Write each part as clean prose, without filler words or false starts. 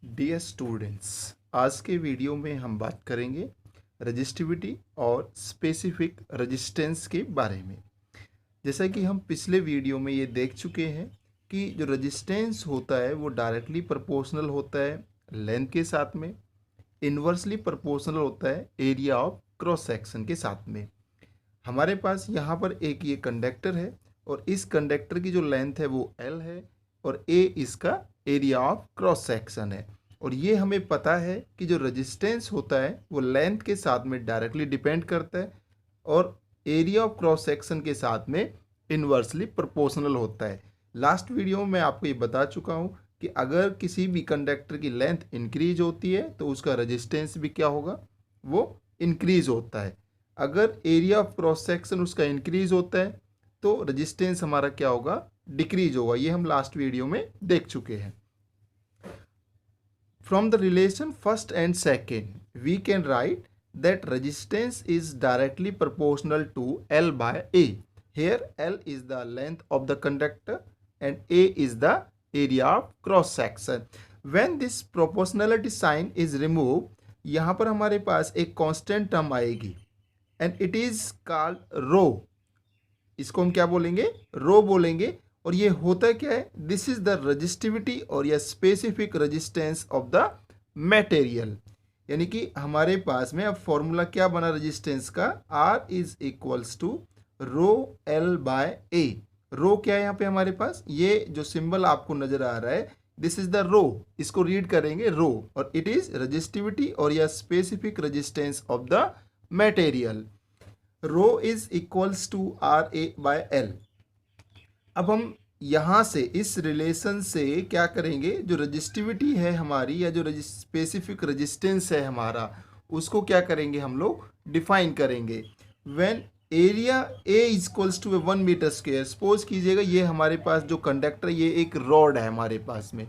Dear students, आज के video में हम बात करेंगे रजिस्टिविटी और स्पेसिफिक रेजिस्टेंस के बारे में। जैसा कि हम पिछले वीडियो में ये देख चुके हैं कि जो रेजिस्टेंस होता है वो डायरेक्टली प्रोपोर्शनल होता है लेंथ के साथ में, इन्वर्सली प्रोपोर्शनल होता है एरिया ऑफ क्रॉस सेक्शन के साथ में। हमारे पास यहाँ पर एक ये कंडक्टर है और इस कंडक्टर की जो लेंथ है वो L है और A इसका एरिया ऑफ क्रॉस सेक्शन है। और ये हमें पता है कि जो रेजिस्टेंस होता है वो लेंथ के साथ में डायरेक्टली डिपेंड करता है और एरिया ऑफ क्रॉस सेक्शन के साथ में इन्वर्सली प्रोपोर्शनल होता है। लास्ट वीडियो में मैं आपको ये बता चुका हूँ कि अगर किसी भी कंडक्टर की लेंथ इंक्रीज होती है तो उसका रेजिस्टेंस भी क्या होगा, वो इंक्रीज होता है। अगर एरिया ऑफ क्रॉस सेक्शन उसका इंक्रीज होता है तो रेजिस्टेंस हमारा क्या होगा, डिक्रीज होगा। ये हम लास्ट वीडियो में देख चुके हैं। From the relation first and second, we can write that resistance is directly proportional to L by A. Here L is the length of the conductor and A is the area of cross section. When this proportionality sign is removed, यहाँ पर हमारे पास एक constant term आएगी and it is called rho. इसको हम क्या बोलेंगे, रो बोलेंगे। और ये होता क्या है, दिस इज द रजिस्टिविटी और या specific resistance of the material. यानी कि हमारे पास में अब फॉर्मूला क्या बना रेजिस्टेंस का, R is equals to rho L by A। Rho क्या है यहाँ पे हमारे पास, ये जो सिंबल आपको नजर आ रहा है दिस इज द रो, इसको रीड करेंगे रो, और इट इज रजिस्टिविटी और या specific resistance of the material. Rho is equals to RA by L। अब हम यहाँ से इस रिलेशन से क्या करेंगे, जो रजिस्टिविटी है हमारी या जो स्पेसिफिक रेजिस्टेंस है हमारा, उसको क्या करेंगे हम लोग डिफाइन करेंगे। When area A equals to 1 metre square, suppose कीजिएगा ये हमारे पास जो कंडक्टर ये एक रॉड है हमारे पास में।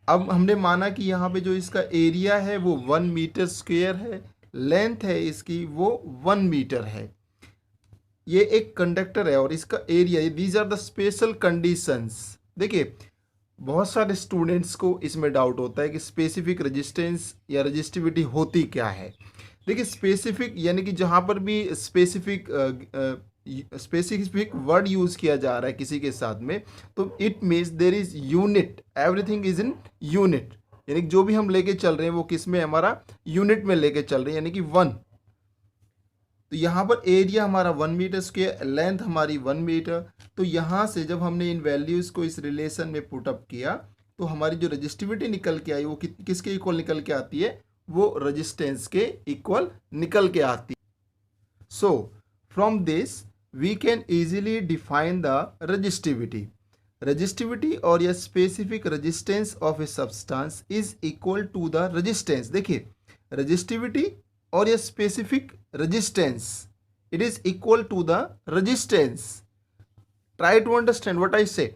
अब हमने माना कि यहाँ पे जो इसका एरिया है वो 1 मीटर स्क्वायर है, लेंथ है इसकी वो 1 मीटर है। ये एक कंडक्टर है और इसका area, these are the special conditions. देखिए बहुत सारे स्टूडेंट्स को इसमें डाउट होता है कि स्पेसिफिक रेजिस्टेंस या रेजिस्टिविटी होती क्या है। देखिए स्पेसिफिक यानी कि जहाँ पर भी स्पेसिफिक वर्ड यूज किया जा रहा है किसी के साथ में, तो it means there is unit, everything is in unit. यानी कि जो भी हम लेके चल रहे हैं वो किस में, हमारा यूनिट में लेके चल रहे हैं, यानी कि 1। तो यहाँ पर एरिया हमारा 1 मीटर स्क्वायर, लेंथ हमारी 1 मीटर। तो यहाँ से जब हमने इन वैल्यूज़ को इस रिलेशन में पुट अप किया तो हमारी जो रजिस्टिविटी निकल के आई वो किसके इक्वल निकल के आती है, वो रेजिस्टेंस के इक्वल निकल के आती है। So from this we can easily define the resistivity. Resistivity और या specific resistance of a substance is equal to the resistance. देखिए रजिस्टिविटी और ये specific resistance, it is equal to the resistance. Try to understand what I say.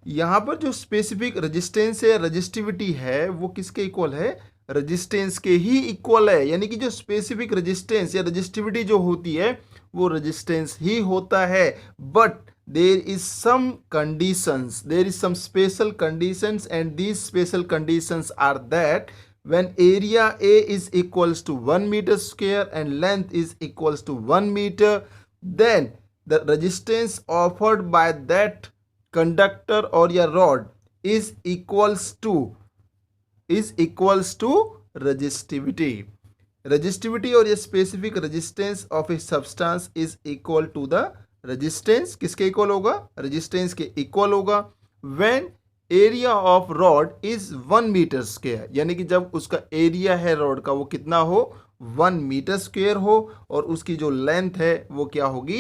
यहाँ पर जो specific resistance है, resistivity है, वो किसके इक्वल है, रेजिस्टेंस के ही इक्वल है। यानी कि जो स्पेसिफिक रेजिस्टेंस या रेजिस्टिविटी जो होती है वो रेजिस्टेंस ही होता है, but there is some conditions, there is some special conditions and these special conditions are that when area A is equals to 1 meter square and length is equals to 1 meter, then the resistance offered by that conductor or your rod is equals to resistivity. Resistivity or a specific resistance of a substance is equal to the resistance, किसके equal होगा, resistance के equal होगा when area of rod is 1 metre square. यानी कि जब उसका area है rod का वो कितना हो, 1 मीटर स्क्वायर हो, और उसकी जो लेंथ है वो क्या होगी,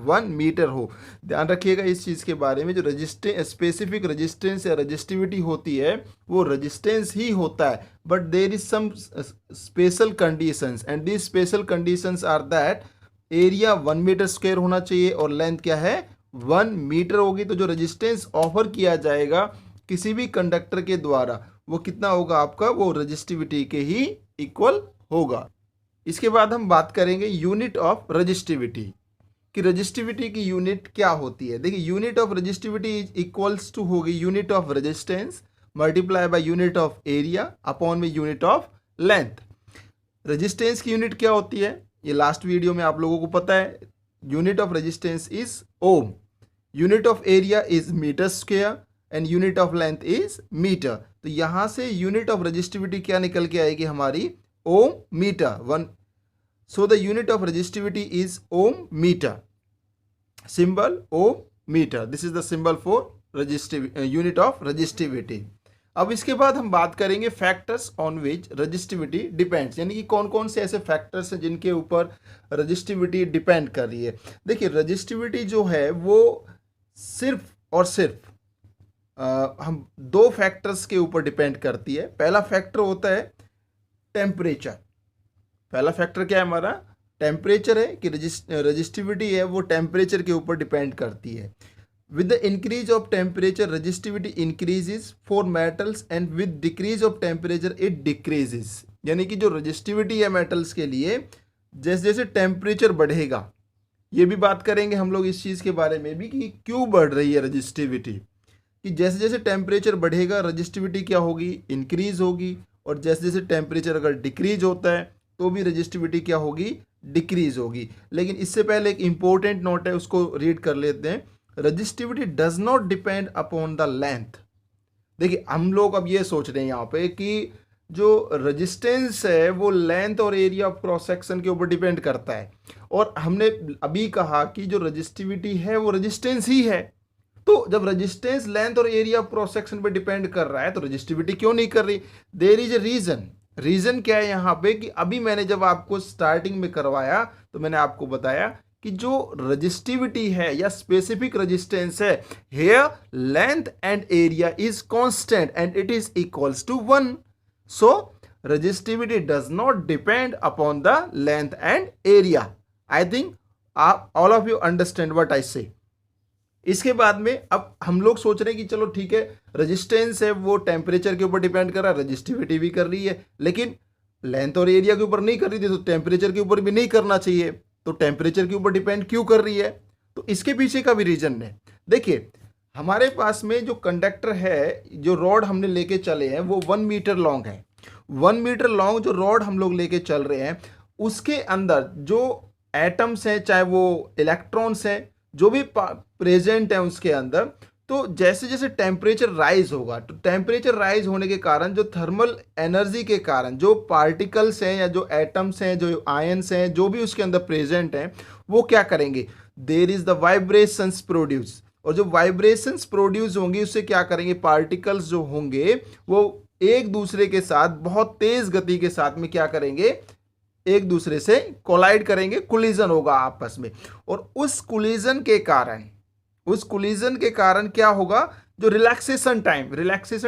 1 मीटर हो। ध्यान रखिएगा इस चीज़ के बारे में, जो स्पेसिफिक रेजिस्टेंस या रेजिस्टिविटी होती है वो रेजिस्टेंस ही होता है, but there is some special conditions and these special conditions are that area 1 metre square होना चाहिए और लेंथ क्या है, 1 मीटर होगी। तो जो रेजिस्टेंस ऑफर किया जाएगा किसी भी कंडक्टर के द्वारा वो कितना होगा आपका, वो रेजिस्टिविटी के ही इक्वल होगा। इसके बाद हम बात करेंगे यूनिट ऑफ रेजिस्टिविटी, कि रेजिस्टिविटी की यूनिट क्या होती है। देखिए unit of resistivity is equals to होगी unit of resistance multiply by unit of area upon में यूनिट ऑफ लेंथ। रेजिस्टेंस की यूनिट क्या होती है, ये लास्ट वीडियो में आप लोगों को पता है। Unit of resistance is ohm, unit of area is metre square and unit of length is metre. तो यहां से यूनिट ऑफ रेजिस्टिविटी क्या निकल के आएगी हमारी, ohm metre one. So the unit of resistivity is ohm metre, symbol ohm metre, this is the symbol for unit of resistivity. अब इसके बाद हम बात करेंगे factors on which resistivity depends, यानी कि कौन कौन से ऐसे फैक्टर्स हैं जिनके ऊपर रेजिस्टिविटी डिपेंड कर रही है। देखिए रेजिस्टिविटी जो है वो सिर्फ और सिर्फ हम दो फैक्टर्स के ऊपर डिपेंड करती है। पहला फैक्टर होता है टेम्परेचर। पहला फैक्टर क्या है हमारा, टेम्परेचर है कि रेजिस्टिविटी है वो टेम्परेचर के ऊपर डिपेंड करती है। With the increase of temperature resistivity increases for metals and with decrease of temperature it decreases, यानी कि जो रेजिस्टिविटी है मेटल्स के लिए जैसे जैसे टेम्परेचर बढ़ेगा, ये भी बात करेंगे हम लोग इस चीज़ के बारे में भी कि क्यों बढ़ रही है रेजिस्टिविटी, कि जैसे जैसे टेम्परेचर बढ़ेगा रेजिस्टिविटी क्या होगी, इंक्रीज होगी, और जैसे जैसे टेम्परेचर अगर डिक्रीज होता है तो भी रेजिस्टिविटी क्या होगी, डिक्रीज होगी। लेकिन इससे पहले एक इंपॉर्टेंट नोट है, उसको रीड कर लेते हैं। Resistivity does not depend upon the length. देखिए हम लोग अब ये सोच रहे हैं यहाँ पे कि जो रेजिस्टेंस है वो लेंथ और एरिया ऑफ क्रॉस सेक्शन के ऊपर डिपेंड करता है, और हमने अभी कहा कि जो रेजिस्टिविटी है वो रेजिस्टेंस ही है। तो जब रेजिस्टेंस लेंथ और एरिया ऑफ क्रॉस सेक्शन पे डिपेंड कर रहा है तो रेजिस्टिविटी क्यों नहीं कर रही, there is a reason. Reason क्या है यहाँ पे कि अभी मैंने जब आपको स्टार्टिंग में करवाया तो मैंने आपको बताया कि जो रेजिस्टिविटी है या स्पेसिफिक रेजिस्टेंस है, here length and area is constant and it is equals to 1। So resistivity does not depend upon the length and area. I think आप all of you understand what I say. इसके बाद में अब हम लोग सोच रहे हैं कि चलो ठीक है, रेजिस्टेंस है वो टेम्परेचर के ऊपर डिपेंड कर रहा है, रेजिस्टिविटी भी कर रही है, लेकिन लेंथ और एरिया के ऊपर नहीं कर रही थी, तो टेम्परेचर के ऊपर भी नहीं करना चाहिए। तो टेम्परेचर के ऊपर डिपेंड क्यों कर रही है, तो इसके पीछे का भी रीजन है। देखिए हमारे पास में जो कंडक्टर है, जो रॉड हमने लेके चले हैं वो 1 मीटर लॉन्ग है। 1 मीटर लॉन्ग जो रॉड हम लोग लेके चल रहे हैं उसके अंदर जो एटम्स हैं, चाहे वो इलेक्ट्रॉन्स हैं, जो भी प्रेजेंट है उसके अंदर, तो जैसे जैसे टेम्परेचर राइज होगा, तो टेम्परेचर राइज होने के कारण जो थर्मल एनर्जी के कारण जो पार्टिकल्स हैं या जो एटम्स हैं, जो आयंस हैं, जो भी उसके अंदर प्रेजेंट हैं, वो क्या करेंगे, there is the vibrations produce. और जो वाइब्रेशंस प्रोड्यूस होंगी उससे क्या करेंगे, पार्टिकल्स जो होंगे वो एक दूसरे के साथ बहुत तेज गति के साथ में क्या करेंगे, एक दूसरे से कोलाइड करेंगे, कोलिजन होगा आपस में। और उस कोलिजन के कारण क्या होगा, जो रिलैक्सेशन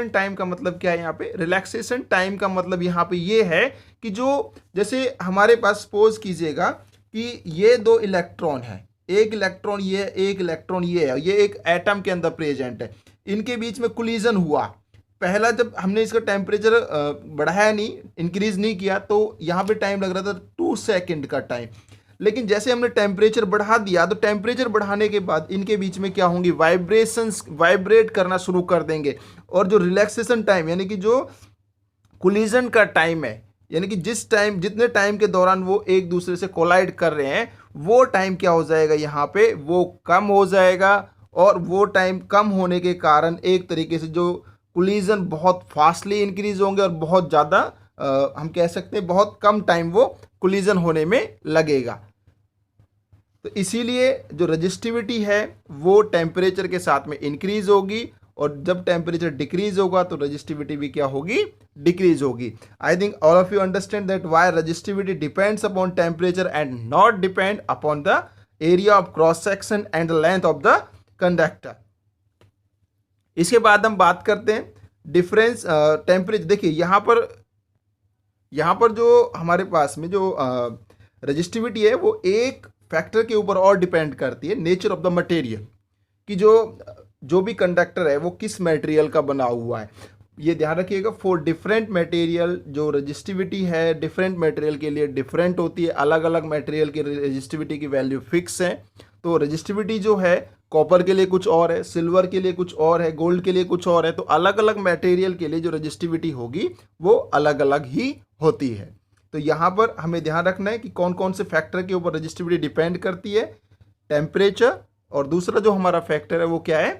टाइम का मतलब क्या है यहाँ पे, रिलैक्सेशन टाइम का मतलब यहाँ पे ये है कि जो जैसे हमारे पास सपोज कीजिएगा कि ये दो इलेक्ट्रॉन है, एक इलेक्ट्रॉन ये है, एक इलेक्ट्रॉन ये है, ये एक एटम के अंदर प्रेजेंट है, इनके बीच में कोलिजन हुआ। पहला जब हमने इसका टेम्परेचर बढ़ाया नहीं, इंक्रीज नहीं किया, तो यहाँ पे टाइम लग रहा था 2 सेकंड का टाइम। लेकिन जैसे हमने टेम्परेचर बढ़ा दिया तो टेम्परेचर बढ़ाने के बाद इनके बीच में क्या होंगी, वाइब्रेशंस वाइब्रेट करना शुरू कर देंगे। और जो रिलैक्सेशन टाइम यानी कि जो कोलिजन का टाइम है, यानी कि जितने टाइम के दौरान वो एक दूसरे से कोलाइड कर रहे हैं, वो टाइम क्या हो जाएगा यहाँ पे, वो कम हो जाएगा। और वो टाइम कम होने के कारण एक तरीके से जो कोलिजन बहुत फास्टली इंक्रीज होंगे और बहुत ज़्यादा हम कह सकते हैं बहुत कम टाइम वो कोलिजन होने में लगेगा। तो इसीलिए जो रेजिस्टिविटी है वो टेम्परेचर के साथ में इंक्रीज होगी, और जब टेम्परेचर डिक्रीज होगा तो रेजिस्टिविटी भी क्या होगी, डिक्रीज होगी। I think all of you understand that why resistivity depends upon temperature and not depend upon the area of cross section and the length of the conductor. इसके बाद हम बात करते हैं डिफरेंस टेम्परेचर। देखिए यहाँ पर जो हमारे पास में जो रेजिस्टिविटी है वो एक फैक्टर के ऊपर और डिपेंड करती है, नेचर ऑफ द मटेरियल, कि जो भी कंडक्टर है वो किस मटेरियल का बना हुआ है। ये ध्यान रखिएगा, फॉर डिफरेंट मटेरियल जो रेजिस्टिविटी है डिफरेंट मटेरियल के लिए डिफरेंट होती है। अलग अलग मटेरियल की रेजिस्टिविटी की वैल्यू फिक्स है। तो रेजिस्टिविटी जो है कॉपर के लिए कुछ और है, सिल्वर के लिए कुछ और है, गोल्ड के लिए कुछ और है। तो अलग अलग मटेरियल के लिए जो रजिस्टिविटी होगी वो अलग अलग ही होती है। तो यहाँ पर हमें ध्यान रखना है कि कौन कौन से फैक्टर के ऊपर रजिस्टिविटी डिपेंड करती है। टेम्परेचर, और दूसरा जो हमारा फैक्टर है वो क्या है,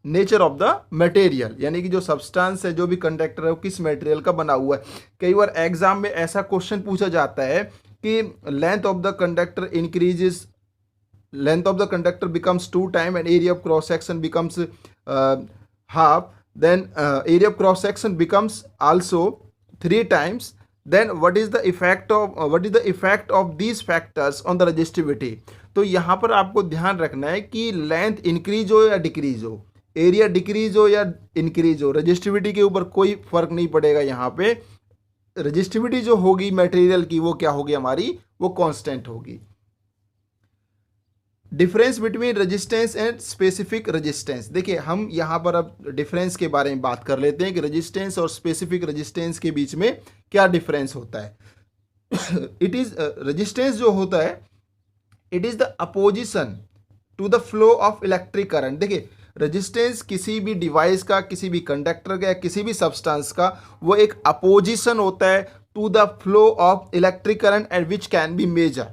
नेचर ऑफ द मटेरियल, यानी कि जो सब्सटेंस है, जो भी कंडक्टर है वो किस मटेरियल का बना हुआ है। कई बार एग्जाम में ऐसा क्वेश्चन पूछा जाता है कि length of the conductor increases, length of the conductor becomes 2 times and area of cross section becomes half, then area of cross section becomes also 3 times, then what is the effect of these factors on the resistivity। तो यहाँ पर आपको ध्यान रखना है कि length increase हो या डिक्रीज हो, एरिया डिक्रीज हो या इंक्रीज हो, रजिस्टिविटी के ऊपर कोई फर्क नहीं पड़ेगा। यहाँ पे रजिस्टिविटी जो होगी मटेरियल की वो क्या होगी हमारी, वो कांस्टेंट होगी। Difference between resistance and specific resistance, देखिए हम यहाँ पर अब डिफरेंस के बारे में बात कर लेते हैं कि रेजिस्टेंस और स्पेसिफिक रेजिस्टेंस के बीच में क्या डिफरेंस होता है। इट इज रेजिस्टेंस जो होता है, it is the opposition to the flow of electric current. देखिए रेजिस्टेंस किसी भी डिवाइस का, किसी भी कंडक्टर का या किसी भी सब्सटेंस का वो एक अपोजिशन होता है to the flow of electric current and which can be measure.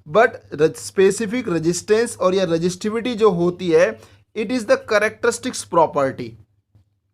But specific resistance और या रजिस्टिविटी जो होती है, it is the characteristics property,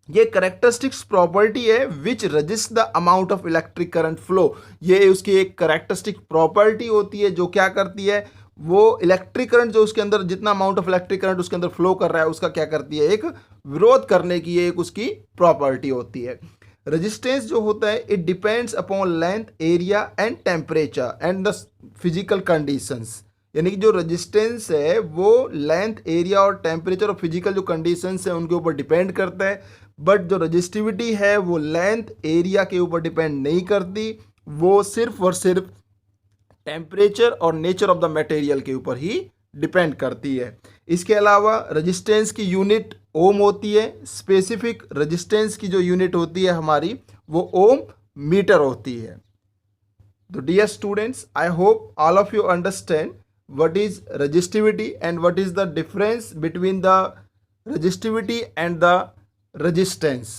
ये करेक्टरिस्टिक्स प्रॉपर्टी है which resist the amount of electric current flow. ये उसकी एक करेक्टरिस्टिक प्रॉपर्टी होती है जो क्या करती है, वो इलेक्ट्रिक करंट जो उसके अंदर, जितना अमाउंट ऑफ इलेक्ट्रिक करंट उसके अंदर फ्लो कर रहा है उसका क्या करती है, एक विरोध करने की एक उसकी प्रॉपर्टी होती है। रेजिस्टेंस जो होता है, it depends upon length, area and temperature and the physical conditions, यानी कि जो रेजिस्टेंस है वो लेंथ, एरिया और टेम्परेचर और फिजिकल जो कंडीशंस है उनके ऊपर डिपेंड करता है। बट जो रजिस्टिविटी है वो लेंथ, एरिया के ऊपर डिपेंड नहीं करती, वो सिर्फ और सिर्फ टेम्परेचर और नेचर ऑफ द मटेरियल के ऊपर ही डिपेंड करती है। इसके अलावा रेजिस्टेंस की यूनिट ओम होती है, स्पेसिफिक रेजिस्टेंस की जो यूनिट होती है हमारी वो ओम मीटर होती है। तो dear students, I hope all of you understand what is resistivity and what is the difference between the resistivity and the resistance.